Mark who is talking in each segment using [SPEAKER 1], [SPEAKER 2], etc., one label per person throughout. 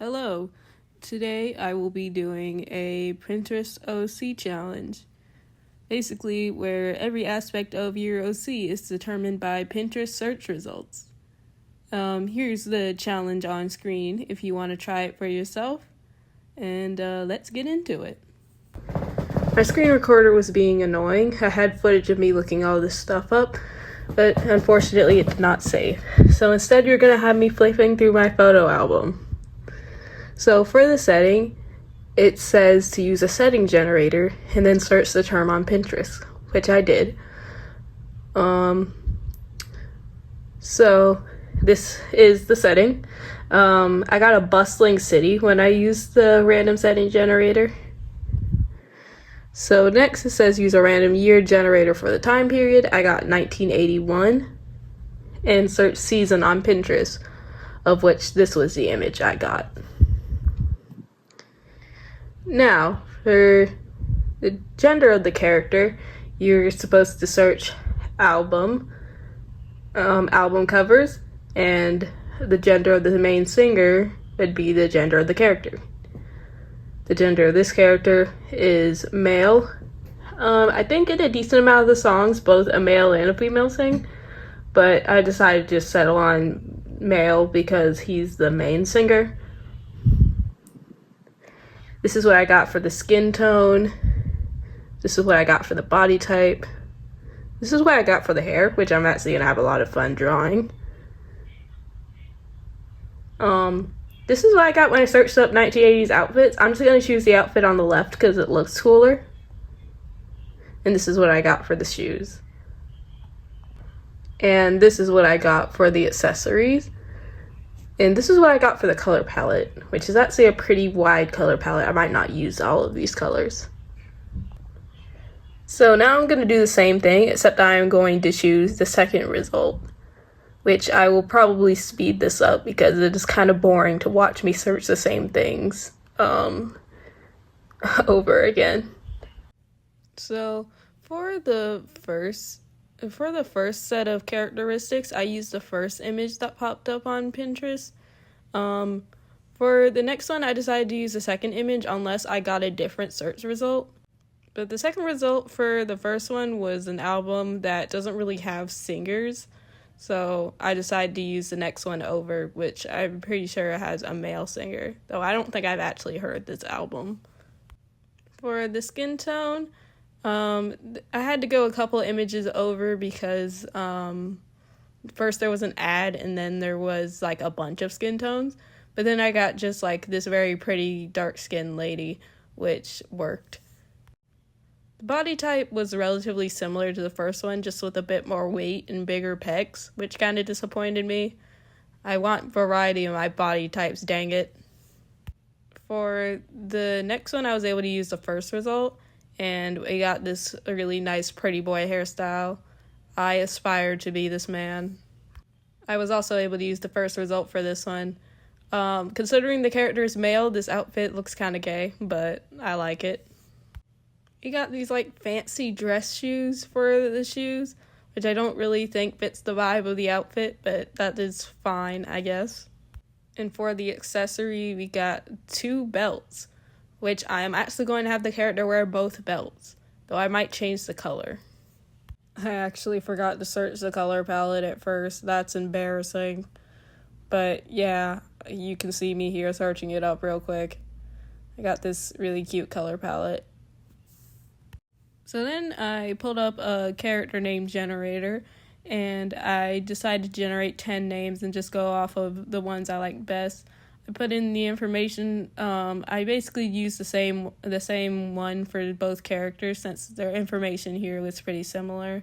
[SPEAKER 1] Hello, today I will be doing a Pinterest OC challenge. Basically, where every aspect of your OC is determined by Pinterest search results. Here's the challenge on screen if you want to try it for yourself, and let's get into it. My screen recorder was being annoying. I had footage of me looking all this stuff up, but unfortunately it did not save. So instead you're going to have me flipping through my photo album. So for the setting, it says to use a setting generator and then search the term on Pinterest, which I did. So this is the setting. I got a bustling city when I used the random setting generator. So next it says use a random year generator for the time period. I got 1981 and search season on Pinterest, of which this was the image I got. Now, for the gender of the character, you're supposed to search album covers, and the gender of the main singer would be the gender of the character. The gender of this character is male. I think in a decent amount of the songs, both a male and a female sing, but I decided to just settle on male because he's the main singer. This is what I got for the skin tone. This is what I got for the body type. This is what I got for the hair, which I'm actually going to have a lot of fun drawing. This is what I got when I searched up 1980s outfits. I'm just going to choose the outfit on the left because it looks cooler. And this is what I got for the shoes. And this is what I got for the accessories. And this is what I got for the color palette, which is actually a pretty wide color palette. I might not use all of these colors. So now I'm going to do the same thing, except I am going to choose the second result, which I will probably speed this up because it is kind of boring to watch me search the same things over again. So for the first set of characteristics, I used the first image that popped up on Pinterest. For the next one, I decided to use the second image unless I got a different search result. But the second result for the first one was an album that doesn't really have singers. So I decided to use the next one over, which I'm pretty sure has a male singer, though I don't think I've actually heard this album. For the skin tone, I had to go a couple images over because first there was an ad and then there was like a bunch of skin tones, but then I got just like this very pretty dark skinned lady, which worked. The body type was relatively similar to the first one, just with a bit more weight and bigger pecs, which kind of disappointed me. I want variety in my body types, dang it. For the next one, I was able to use the first result, and we got this really nice pretty boy hairstyle. I aspire to be this man. I was also able to use the first result for this one. Considering the character is male, this outfit looks kind of gay, but I like it. We got these like fancy dress shoes for the shoes, which I don't really think fits the vibe of the outfit, but that is fine, I guess. And for the accessory, we got 2 belts, which I am actually going to have the character wear both belts, though I might change the color. I actually forgot to search the color palette at first. That's embarrassing. But yeah, you can see me here searching it up real quick. I got this really cute color palette. So then I pulled up a character name generator, and I decided to generate 10 names and just go off of the ones I like best. I put in the information. I basically used the same one for both characters since their information here was pretty similar.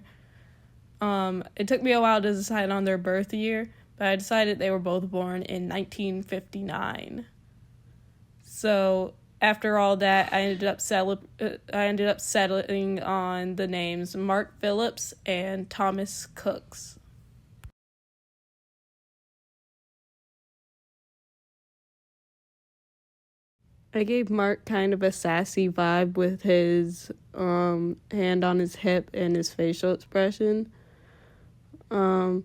[SPEAKER 1] It took me a while to decide on their birth year, but I decided they were both born in 1959. So after all that, I ended up settling on the names Mark Phillips and Thomas Cooks. I gave Mark kind of a sassy vibe with his hand on his hip and his facial expression. I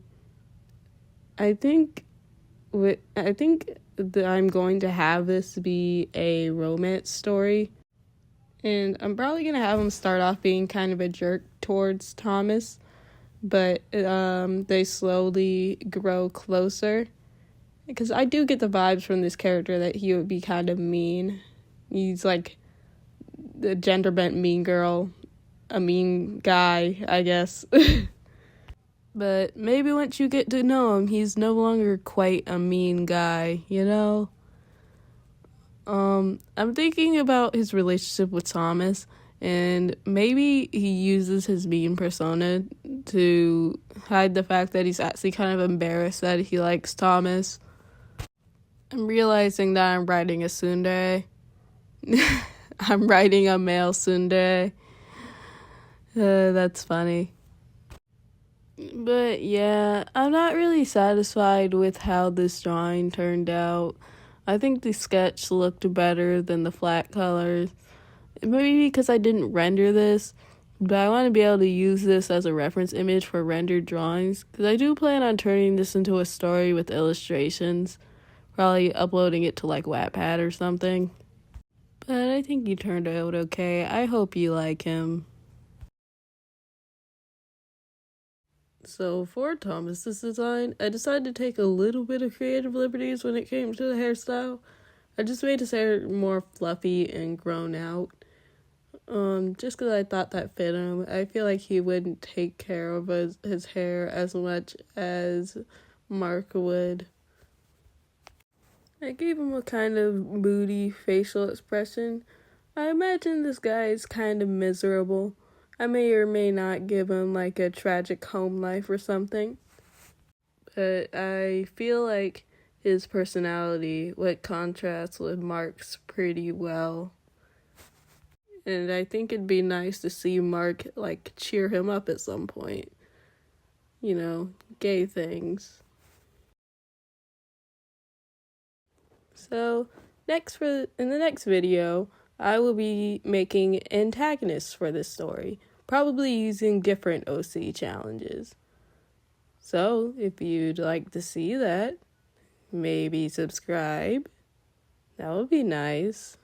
[SPEAKER 1] think I think that I'm going to have this be a romance story. And I'm probably going to have him start off being kind of a jerk towards Thomas, but they slowly grow closer. Because I do get the vibes from this character that he would be kind of mean. He's like the gender bent mean girl, a mean guy, I guess. But maybe once you get to know him, he's no longer quite a mean guy, you know? I'm thinking about his relationship with Thomas, and maybe he uses his mean persona to hide the fact that he's actually kind of embarrassed that he likes Thomas. I'm realizing that I'm writing a tsundere. I'm writing a male tsundere. That's funny. But yeah, I'm not really satisfied with how this drawing turned out. I think the sketch looked better than the flat colors. Maybe because I didn't render this, but I want to be able to use this as a reference image for rendered drawings, because I do plan on turning this into a story with illustrations, probably uploading it to like Wattpad or something. But I think he turned out okay. I hope you like him. So for Thomas's design, I decided to take a little bit of creative liberties when it came to the hairstyle. I just made his hair more fluffy and grown out. Just because I thought that fit him. I feel like he wouldn't take care of his hair as much as Mark would. I gave him a kind of moody facial expression. I imagine this guy is kind of miserable. I may or may not give him like a tragic home life or something. But I feel like his personality would contrast with Mark's pretty well. And I think it'd be nice to see Mark like cheer him up at some point. You know, gay things. So, in the next video, I will be making antagonists for this story, probably using different OC challenges. So, if you'd like to see that, maybe subscribe. That would be nice.